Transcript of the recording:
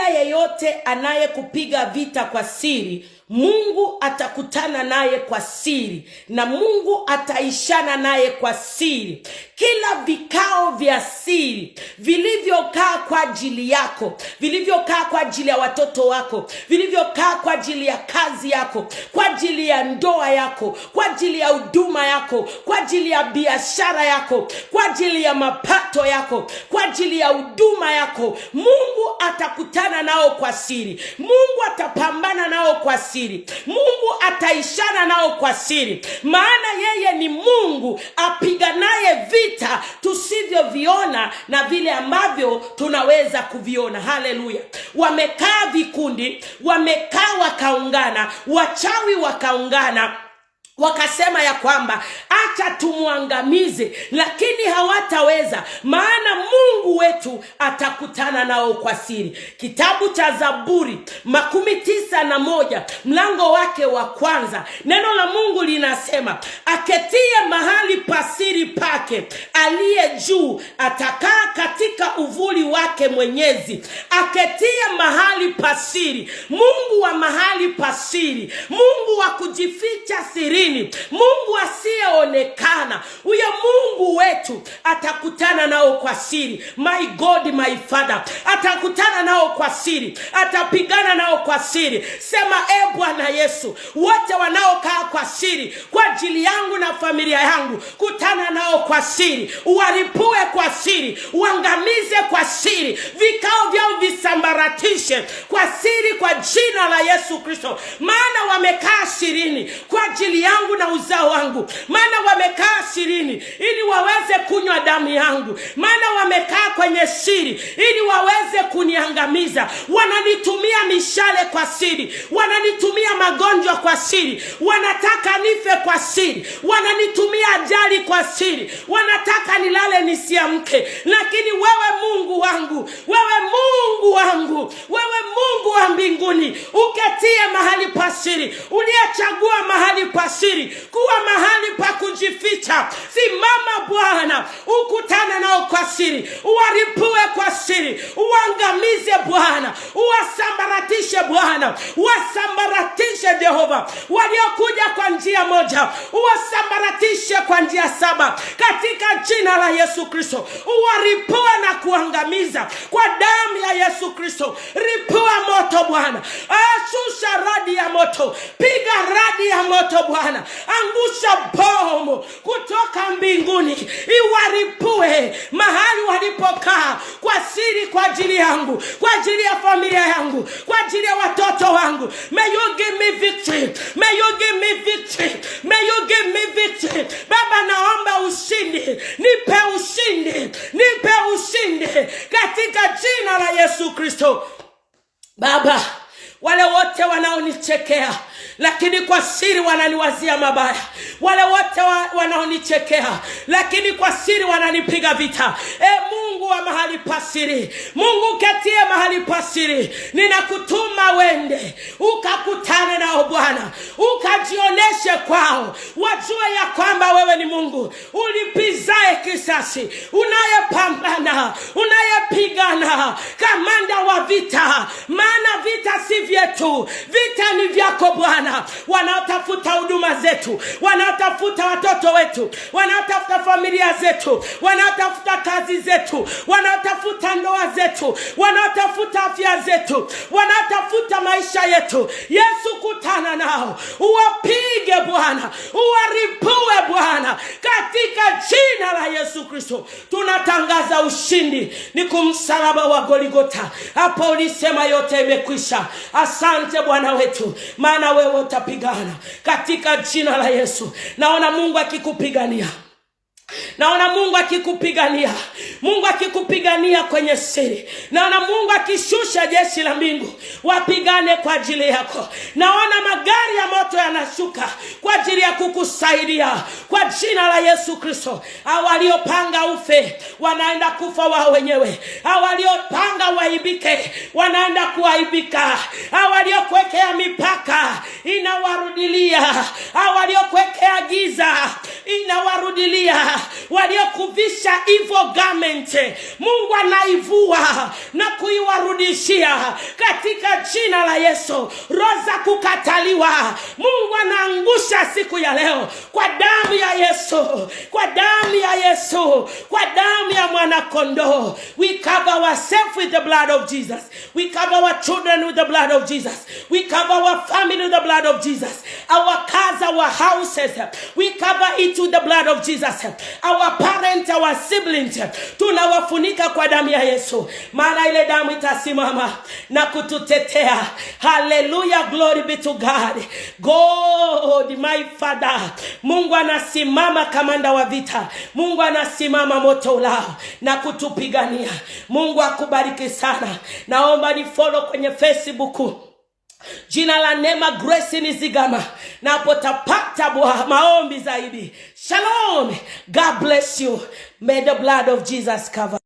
Kila yeyote anayekupiga vita kwa siri, Mungu atakutana naye kwa siri na Mungu ataishana naye kwa siri. Kila vikao vya siri vilivyokaa kwa ajili yako, vilivyokaa kwa ajili ya watoto wako, vilivyokaa kwa ajili ya kazi yako, kwa ajili ya ndoa yako, kwa ajili ya huduma yako, kwa ajili ya biashara yako, kwa ajili ya mapato yako, kwa ajili ya huduma yako, Mungu atakutana nao kwa siri. Mungu atapambana nao kwa siri. Mungu ataishana nao kwa siri, maana yeye ni Mungu apiganaye vita tusivyoviona na vile ambavyo tunaweza kuviona. Haleluya. Wamekaa vikundi, wamekaa wakaungana, wachawi wakaungana, wakasema ya kwamba acha tumuangamize, lakini hawataweza, maana Mungu wetu atakutana nao kwa siri. Kitabu cha Zaburi 91 mlango wake wa kwanza, neno la Mungu linasema, aketie mahali pasiri pake aliye juu atakaa katika uvuli wake Mwenyezi. Aketie mahali pasiri, Mungu wa mahali pasiri, Mungu wa kujificha sirini, Mungu asiyeonekana. Huyo Mungu wetu atakutana nao kwa siri. My God, my Father, atakutana nao kwa siri, atapigana nao kwa siri. Sema, Bwana Yesu, wote wanaokaa kwa siri kwa ajili yangu na familia yangu, kutana nao kwa siri, uwaripue kwa siri, uangamize kwa siri, vikao vyao visambaratishe kwa siri, kwa jina la Yesu Kristo. Maana wamekaa sirini kwa ajili yangu na uzao wangu, maana wamekaa sirini ili waweze kunywa damu yangu, maana wamekaa kwenye siri ili waweze kuniangamiza. Wananitumia mishale kwa siri, wananitumia magonjwa kwa siri, wanataka nife kwa siri, wananitumia ajali kwa siri, wanataka nilale nisiamke. Lakini wewe Mungu wangu, wewe Mungu wangu, wewe Mungu wa mbinguni, uketie mahali pasiri, uliyechagua mahali pasiri kuwa mahali pa kujificha, simama Bwana, ukutane nao kwa siri, uwaripue kwa siri, uangamize Bwana, uwasambaratishe Bwana, uwasambaratishe Jehova. Waliokuja kwa njia moja, uwasambaratishe kwa njia 7 katika jina la Yesu Kristo. Uwaripue na kuangamiza kwa damu ya Yesu Kristo. Ripua moto Bwana, ashusha radi ya moto, piga radi ya moto Bwana, angusha bomu kutoka mbinguni, iwaripue mahali walipokaa kwa siri, kwa ajili yangu, kwa ajili ya familia yangu, kwa ajili ya watoto wangu. May you give me victory, may you give me victory, may you give me victory. Baba, naomba ushindi, nipe ushindi, nipe ushindi katika jina la Yesu Kristo. Baba, wale wote wanaonichekea lakini kwa siri wananiwazia mabaya, wale wote wanaonichekea lakini kwa siri wananipiga vita, Mungu wa mahali pasiri, Mungu ketie mahali pasiri, ninakutuma wende ukakutane nao Bwana, ukajioneshe kwao, wajue ya kwamba wewe ni Mungu ulipizae kisasi, unayepambana, unayepigana, kamanda wa vita. Maana vita si vyetu, vita ni vyako Bwana. Wanaotafuta huduma zetu, wanaotafuta watoto wetu, wanaotafuta familia zetu, wanaotafuta kazi zetu, wanaotafuta ndoa zetu, wanaotafuta afya zetu, wanaotafuta maisha yetu, Yesu, kutana nao, uwapige Bwana, uwaripue Bwana, katika jina la Yesu Kristo. Tunatangaza ushindi, ni kumsalaba wa Golgotha. Hapo ulisema yote imekwisha. Asante Bwana wetu, maana wewe utapigana katika jina la Yesu. Naona Mungu akikupigania, naona Mungu akikupigania, Mungu akikupigania kwenye siri. Naona Mungu akishusha jeshi la mbingu wapigane kwa ajili yako. Naona magari ya moto yanashuka kwa ajili ya kukusaidia kwa jina la Yesu Kristo. Hao waliopanga ufe wanaenda kufa wao wenyewe, hao waliopanga waibike wanaenda kuaibika, hao waliokuwekea mipaka inawarudilia, hao waliokuwekea giza inawarudilia. Waliokuvisha evil garment, Mungu anaivua na kuiwarudishia katika jina la Yesu. Roho za kukataliwa Mungu anaangusha siku ya leo kwa damu ya Yesu, kwa damu ya Yesu, kwa damu ya mwana kondoo. We cover ourselves with the blood of Jesus. We cover our children with the blood of Jesus. We cover our family with the blood of Jesus. Our cars, our houses, we cover it with the blood of Jesus. Our parents, our siblings, tunawafunika kwa damu ya Yesu. Maana ile damu itasimama na kututetea. Hallelujah, glory be to God. God, my Father. Mungu anasimama kamanda wa vita. Mungu anasimama moto ulao na kutupigania. Mungu akubariki sana. Naomba ni follow kwenye Facebook. Jina la Neema Grace Nizigama. Na potapata maombi zaidi. Shalom. God bless you. May the blood of Jesus cover.